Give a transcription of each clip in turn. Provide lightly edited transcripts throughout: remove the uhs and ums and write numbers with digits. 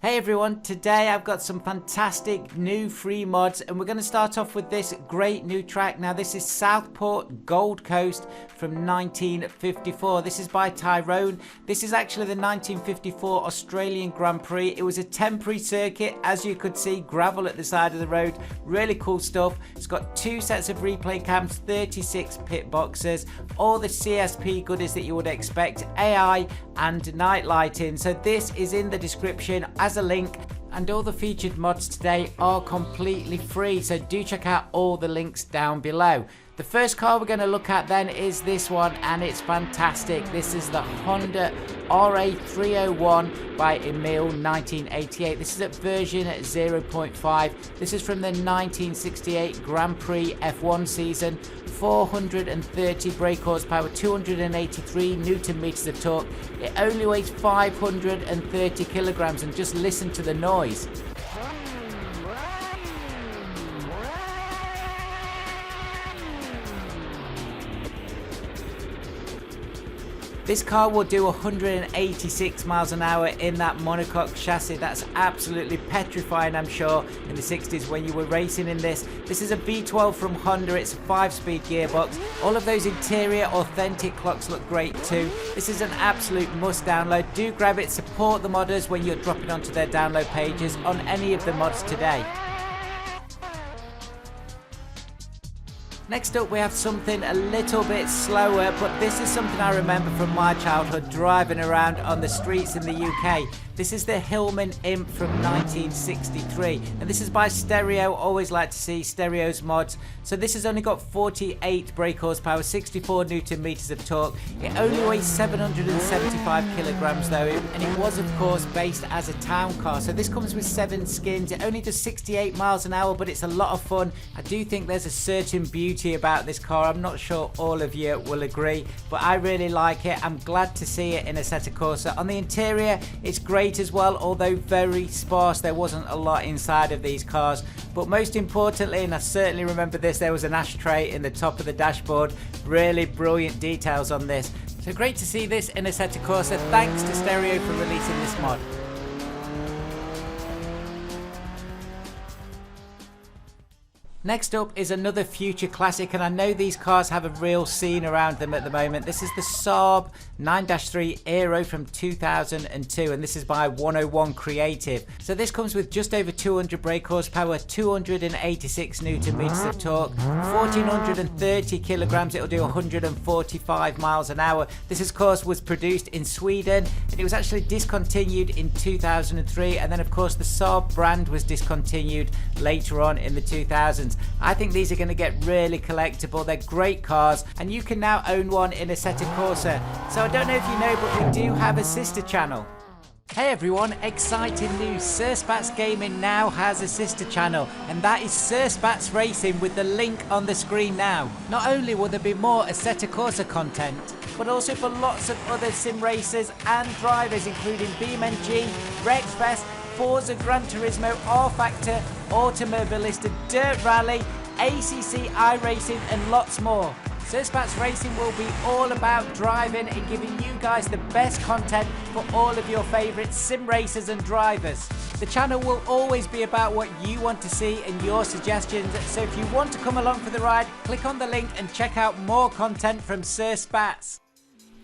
Hey everyone, today I've got some fantastic new free mods and we're going to start off with this great new track. Now this is Southport Gold Coast from 1954. This is by Tyrone. This is actually the 1954 Australian Grand Prix. It was a temporary circuit, as you could see, gravel at the side of the road. Really cool stuff. It's got 2 sets of replay cams, 36 pit boxes, all the CSP goodies that you would expect, AI and night lighting. So this is in the description as a link, and all the featured mods today are completely free, so do check out all the links down below. The first car we're going to look at then is this one, and it's fantastic. This is the Honda RA301 by Emil 1988. This is at version 0.5. This is from the 1968 Grand Prix F1 season. 430 brake horsepower, 283 Newton meters of torque. It only weighs 530 kilograms, and just listen to the noise. This car will do 186 miles an hour in that monocoque chassis. That's absolutely petrifying, I'm sure, in the 60s when you were racing in this. This is a V12 from Honda. It's a 5-speed gearbox. All of those interior authentic clocks look great too. This is an absolute must download. Do grab it, support the modders when you're dropping onto their download pages on any of the mods today. Next up we have something a little bit slower, but this is something I remember from my childhood driving around on the streets in the UK. This is the Hillman Imp from 1963, and this is by Stereo. Always like to see Stereo's mods. So this has only got 48 brake horsepower, 64 Newton meters of torque. It only weighs 775 kilograms though, and it was of course based as a town car. So this comes with 7 skins. It only does 68 miles an hour, but it's a lot of fun. I do think there's a certain beauty about this car. I'm not sure all of you will agree, but I really like it. I'm glad to see it in Assetto Corsa. On the interior, it's great as well, although very sparse. There wasn't a lot inside of these cars, but most importantly, and I certainly remember this, there was an ashtray in the top of the dashboard. Really brilliant details on this. So great to see this in Assetto Corsa. Thanks to Stereo for releasing this mod. Next up is another future classic, and I know these cars have a real scene around them at the moment. This is the Saab 9-3 Aero from 2002, and this is by 101 Creative. So this comes with just over 200 brake horsepower, 286 Newton meters of torque, 1430 kilograms. It'll do 145 miles an hour. This of course was produced in Sweden, and it was actually discontinued in 2003, and then of course the Saab brand was discontinued later on in the 2000s. I think these are going to get really collectible. They're great cars, and you can now own one in Assetto Corsa. So I don't know if you know, but we do have a sister channel. Hey everyone, exciting news. SirSpats Gaming now has a sister channel, and that is SirSpats Racing, with the link on the screen now. Not only will there be more Assetto Corsa content, but also for lots of other sim racers and drivers, including BeamNG, Rexfest, Forza Gran Turismo, R-Factor, Automobilista, Dirt Rally, ACC iRacing, and lots more. SirSpats Racing will be all about driving and giving you guys the best content for all of your favourite sim racers and drivers. The channel will always be about what you want to see and your suggestions, so if you want to come along for the ride, click on the link and check out more content from SirSpats.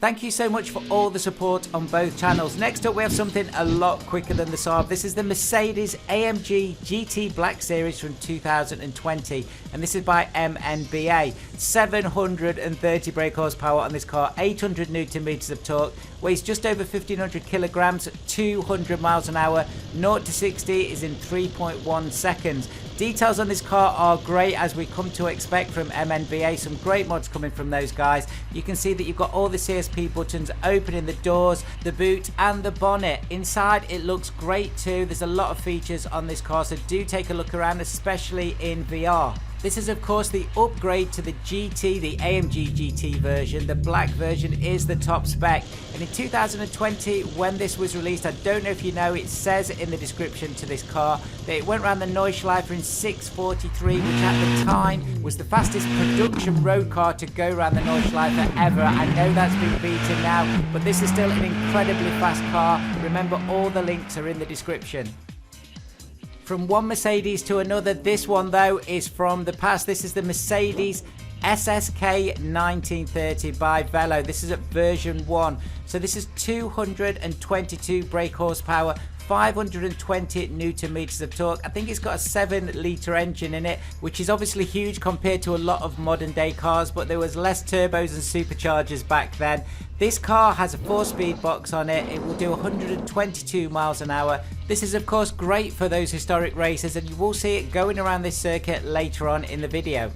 Thank you so much for all the support on both channels. Next up we have something a lot quicker than the Saab. This is the Mercedes AMG GT Black Series from 2020, and this is by MNBA. 730 brake horsepower on this car, 800 Newton meters of torque, weighs just over 1500 kilograms, 200 miles an hour. 0 to 60 is in 3.1 seconds. Details on this car are great, as we come to expect from MNBA. Some great mods coming from those guys. You can see that you've got all the CSP buttons opening the doors, the boot and the bonnet. Inside it looks great too. There's a lot of features on this car, so do take a look around, especially in VR. This is of course the upgrade to the GT, the AMG GT version. The black version is the top spec, and in 2020 when this was released, I don't know if you know, it says in the description to this car that it went around the Nordschleife in 6:43, which at the time was the fastest production road car to go around the Nordschleife ever. I know that's been beaten now, but this is still an incredibly fast car. Remember, all the links are in the description. From one Mercedes to another, this one though is from the past. This is the Mercedes SSK 1930 by Velo. This is at version 1. So this is 222 brake horsepower, 520 newton meters of torque. I think it's got a 7-litre engine in it, which is obviously huge compared to a lot of modern day cars, but there was less turbos and superchargers back then. This car has a 4-speed box on it. It will do 122 miles an hour. This is of course great for those historic racers, and you will see it going around this circuit later on in the video.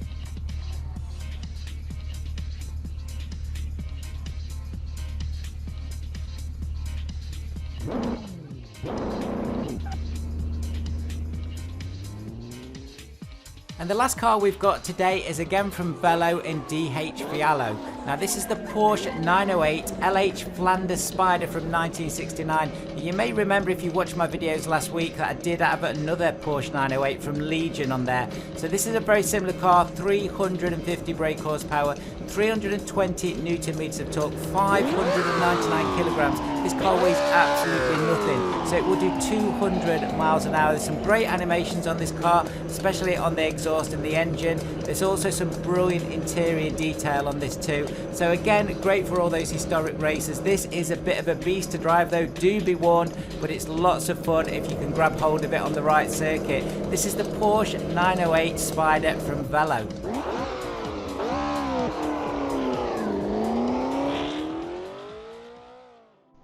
And the last car we've got today is again from Velo in DH Fialo. Now this is the Porsche 908 LH Flanders Spider from 1969. You may remember if you watched my videos last week that I did have another Porsche 908 from Legion on there. So this is a very similar car, 350 brake horsepower, 320 newton meters of torque, 599 kilograms. This car weighs absolutely nothing, so it will do 200 miles an hour. There's some great animations on this car, especially on the exhaust and the engine. There's also some brilliant interior detail on this too. So again, great for all those historic racers. This is a bit of a beast to drive though, do be warned, but it's lots of fun if you can grab hold of it on the right circuit. This is the Porsche 908 Spider from Velo.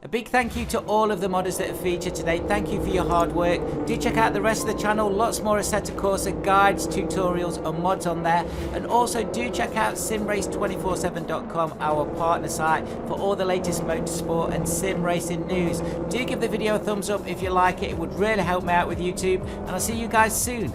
A big thank you to all of the modders that have featured today. Thank you for your hard work. Do check out the rest of the channel. Lots more Assetto Corsa guides, tutorials and mods on there. And also do check out simrace247.com, our partner site, for all the latest motorsport and sim racing news. Do give the video a thumbs up if you like it. It would really help me out with YouTube. And I'll see you guys soon.